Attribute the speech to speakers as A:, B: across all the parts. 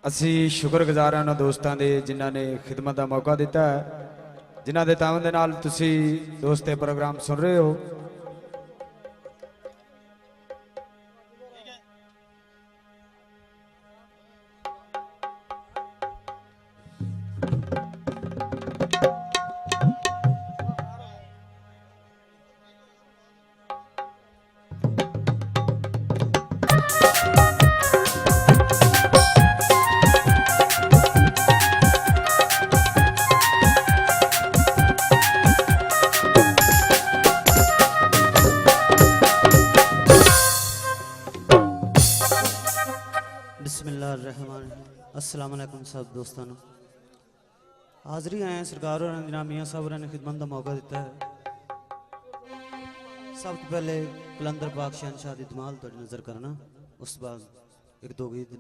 A: ਅਸੀਂ ਸ਼ੁਕਰਗੁਜ਼ਾਰ ਹਾਂ ਉਹਨਾਂ ਦੋਸਤਾਂ ਦੇ ਜਿਨ੍ਹਾਂ ਨੇ ਖਿਦਮਤ ਦਾ ਮੌਕਾ ਦਿੱਤਾ ਹੈ, ਜਿਨ੍ਹਾਂ ਦੇ ਤਾਵਨ ਦੇ ਨਾਲ ਤੁਸੀਂ ਦੋਸਤੇ ਪ੍ਰੋਗਰਾਮ ਸੁਣ ਰਹੇ ਹੋ।
B: अस्सलाम वालेकुम सब दोस्तों, हाज़री आए हैं सरकार और मियाँ साहब ने खिदमत का मौका दिता है। सब तो पहले कलंदर पाक शहनशाह दी धमाल तुहाडी नज़र करना, उस बाद एक दो गीत।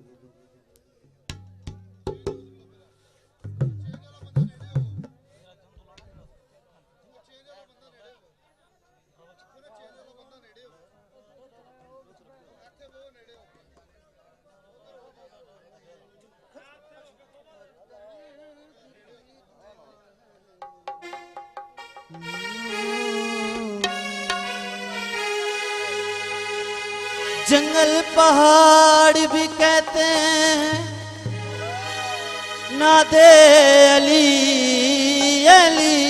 B: जंगल पहाड़ भी कहते हैं नादे अली अली,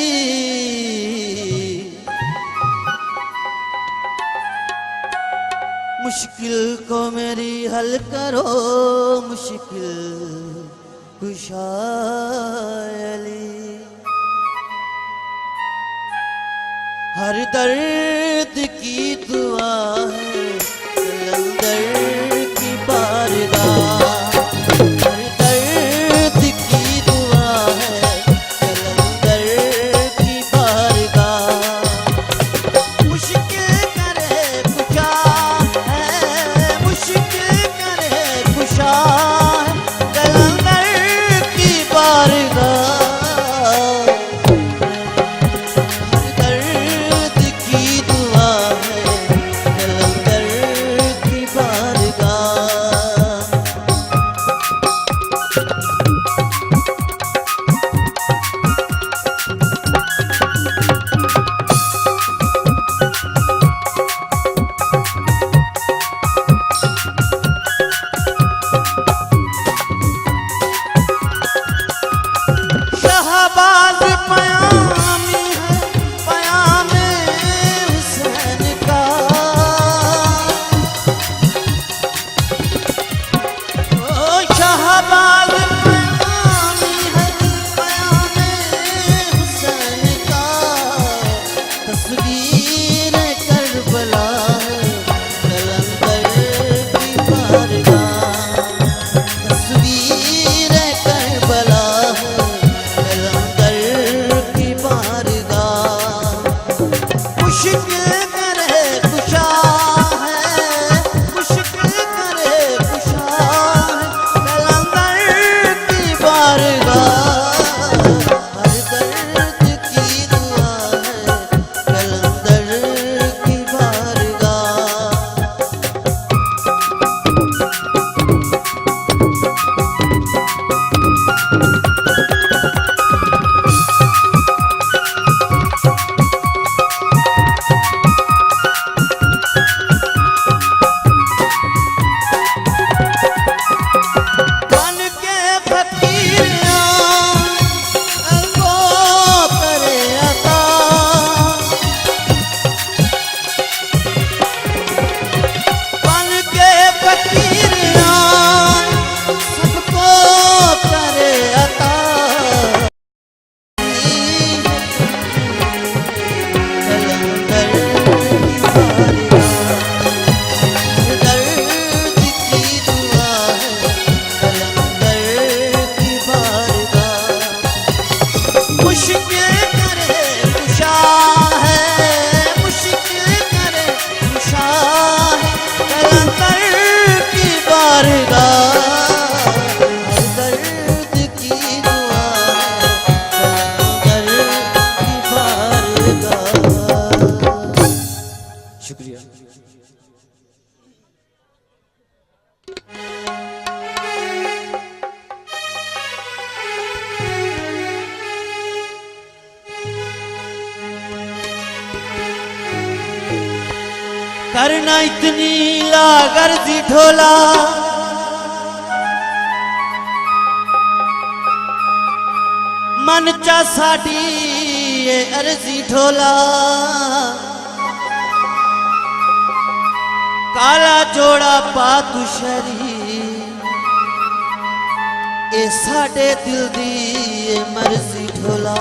B: मुश्किल को मेरी हल करो मुश्किल कुशा अली। हर दर्द की दुआ है कलंदर की बारगाह, हर दर्द की दुआ है कलंदर की बारगाह। मुश्किल करे कुशा है, मुश्किल करे कुशा है कलंदर की बारगाह। हर दर्द की दुआ है कलंदर करना इतनी लागर्जी ढोला मन चा साडी ये अर्जी ढोला काला जोड़ा पा तू शरी ए साडे दिल दी ये मर्जी ढोला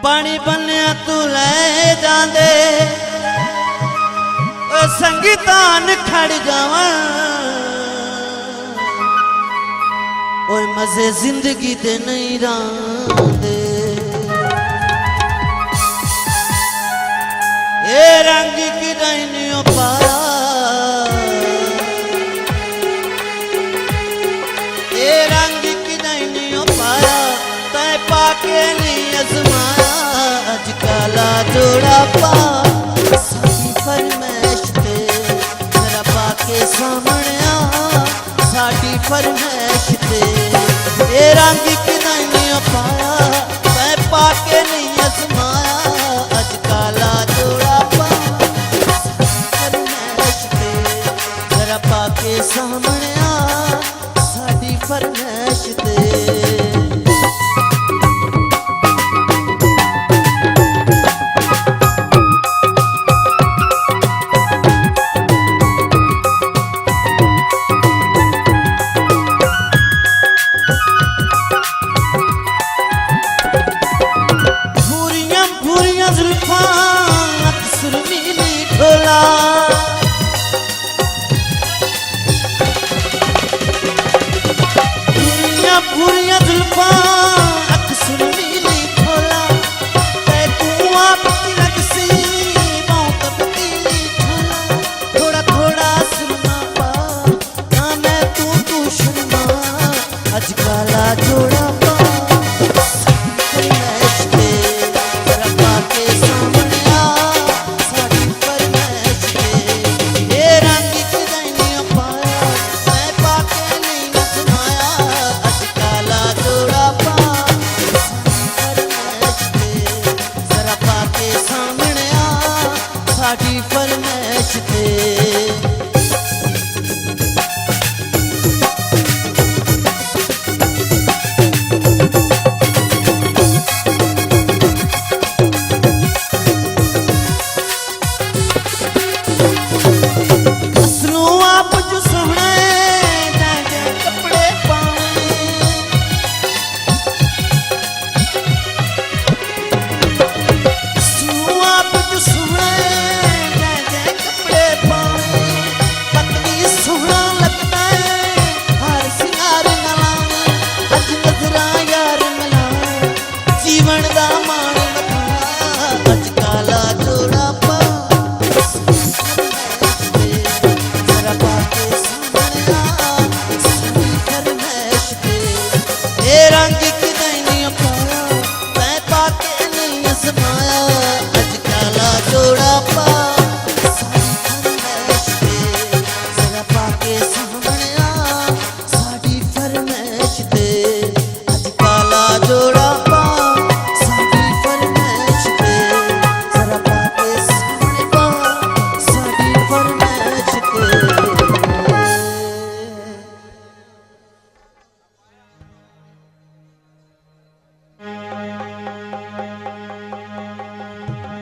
B: पानी बनिया तू ले जांदे संगीतान खड़ जावा ओए मजे जिंदगी दे नहीं रांदे ए रंग की डाइनियों पाया ए रंग की डाइनियों पाया तय पाके नहीं अजमाया अज काला जोड़ा पा साडी फरमैश ते जरा पाके सामने आ साडी फरमैश ते ए रंग की डाइनियों पाया तय पाके नहीं अजमाया अज काला जोड़ा पा फरमैश ते जरा पाके सामने आ साडी फरमैश ते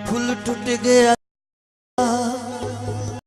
B: फूल टूट गया